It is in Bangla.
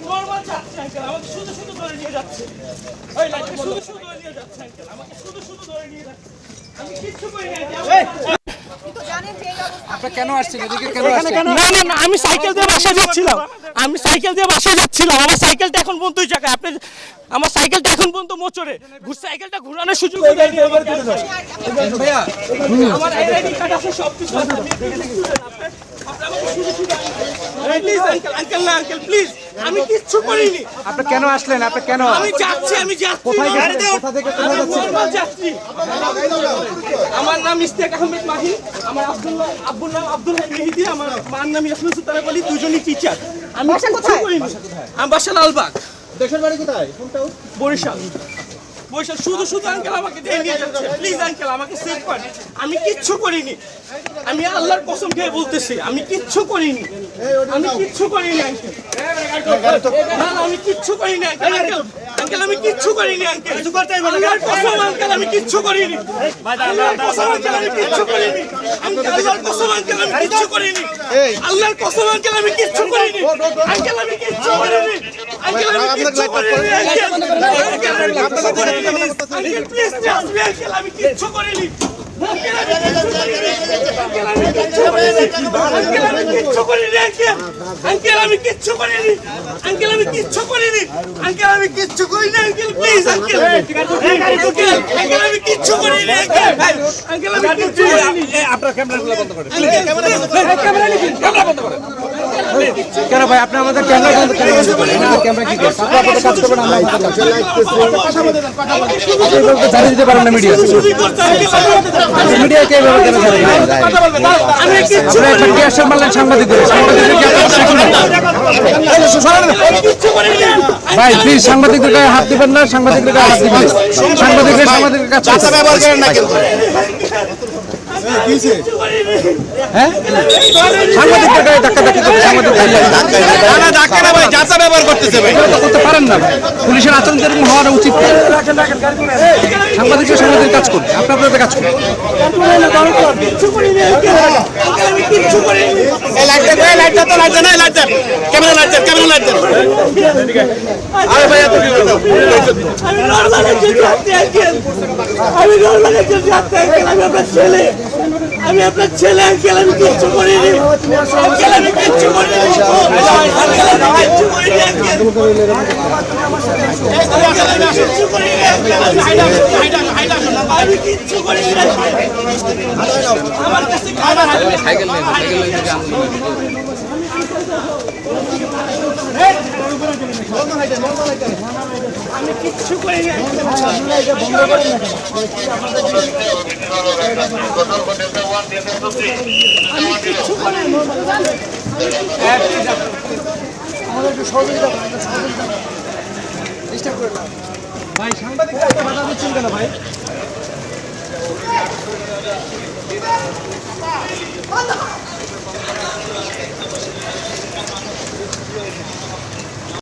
নরমাল যাচ্ছে আঙ্কেল, আমাকে শুধু শুধু ধরে নিয়ে যাচ্ছে। ওই লাইটটা শুধু শুধু ধরে নিয়ে যাচ্ছে আঙ্কেল, আমাকে শুধু শুধু ধরে নিয়ে যাচ্ছে। আমি কিচ্ছু করি না আঙ্কেল। আমি সাইকেল দিয়ে বাসায় যাচ্ছিলাম। আমার সাইকেলটা এখন পর্যন্ত ওই জায়গায়। আমার সাইকেলটা এখন পর্যন্ত মোচড়ে। সাইকেলটা ঘোরানোর সুযোগ দেয়নি আমাকে। আমার আইডি কার্ড আছে, সব কিছু আছে। আঙ্কেল প্লিজ, আমি কিচ্ছু করিনি। আপনি কেন আসলেন? আপনি কেন? আমি যাচ্ছি। কোথায় যাচ্ছি? আমার নাম ইশতিয়াক আহমেদ মাহি, আমার আব্বুর নাম আব্দুল হাই মেহেদি, আমার মার নাম ইয়াসমিন সুলতানা বলি, দুজনই টিচার। আমি কিচ্ছু করিনি। আমি বাসা লালবাগ। দেশের বাড়ি কোথায়? বরিশাল। শুধু শুধু আঙ্কেল আমাকে দিয়ে নিয়ে যাচ্ছে। প্লিজ আঙ্কেল, আমাকে সেভ করেন। আমি কিচ্ছু করিনি। আমি আল্লাহর কসম খেয়ে বলতেছি, আমি কিচ্ছু করিনি। আমি কিচ্ছু করিনি আঙ্কেল। না আমি কিচ্ছু করিনি আঙ্কেল। আঙ্কেল আমি কিচ্ছু করিনি আঙ্কেল। আল্লাহর কসম আঙ্কেল, আমি কিচ্ছু করিনি। আল্লাহর কসম আঙ্কেল, আমি কিচ্ছু করিনি। আল্লাহর কসম আঙ্কেল, আমি কিচ্ছু করিনি। আল্লাহর কসম আঙ্কেল, আমি কিচ্ছু করিনি। আঙ্কেল আমি কিচ্ছু করিনি। আঙ্কেল আমি কিচ্ছু করিনি। Uncle please trust me uncle, আমি কিচ্ছু করিনি। আঙ্কেল আমি কিচ্ছু করিনি। আঙ্কেল আমি কিচ্ছু করিনি। আঙ্কেল আমি কিচ্ছু করিনি। Uncle please uncle. আঙ্কেল আমি কিচ্ছু করিনি। আঙ্কেল আমি কিচ্ছু করিনি। আপনার ক্যামেরাগুলো বন্ধ করেন। ক্যামেরা বন্ধ করেন। কেন ভাই আপনি আমাদের ক্যামেরা বন্ধ করেন? ক্যামেরা কি করছে? আপনি আপনাদের কাজ করবেন, আমরা জানিয়ে দিতে পারেন না মিডিয়া। মিডিয়া কে ভাবে কেন জানেন? আমি কিচ্ছু আপনি একটা গ্যাস মারলেন সাংবাদিকদের। সাংবাদিকদের কি আপনারা শিখুন? ভাই প্লিজ সাংবাদিকদের গায়ে হাত দিবেন না। সাংবাদিকদের গায়ে হাত দিবেন। সাংবাদিকদের কাছে ব্যবহার করেন না কিন্তু। হ্যাঁ সাংবাদিকদের গায়ে ধাক্কা ধাক্কি করে ধাক্কা না ভাই, যাতা ব্যবহার করতেছে ভাই। এটা তো করতে পারেন না। পুলিশের আচরণ যেরকম হওয়া উচিত। সাংবাদিকদের কাজ করুন, আপনাদের কাজ করুন। আরে ভাই এত কি হলো? আমি নরমাল একজন যাত্রী আঙ্কেল। আমি নরমাল একজন যাত্রী আঙ্কেল। আমি আপনার ছেলে। আমি আপনার ছেলে আঙ্কেল। আমি কিচ্ছু করিনি আঙ্কেল। আমি কিচ্ছু করিনি আঙ্কেল। আমি কিচ্ছু করিনি আঙ্কেল। আমি কিচ্ছু করিনি আঙ্কেল। আমি কিচ্ছু করিনি আঙ্কেল। আমার কাছে সাইকেল নেই। আমি কিচ্ছু করিনি আঙ্কেল। আমি কিচ্ছু করিনি। ভাই সাংবাদিকরা বাধা দিচ্ছেন কেন ভাই? বন্ধ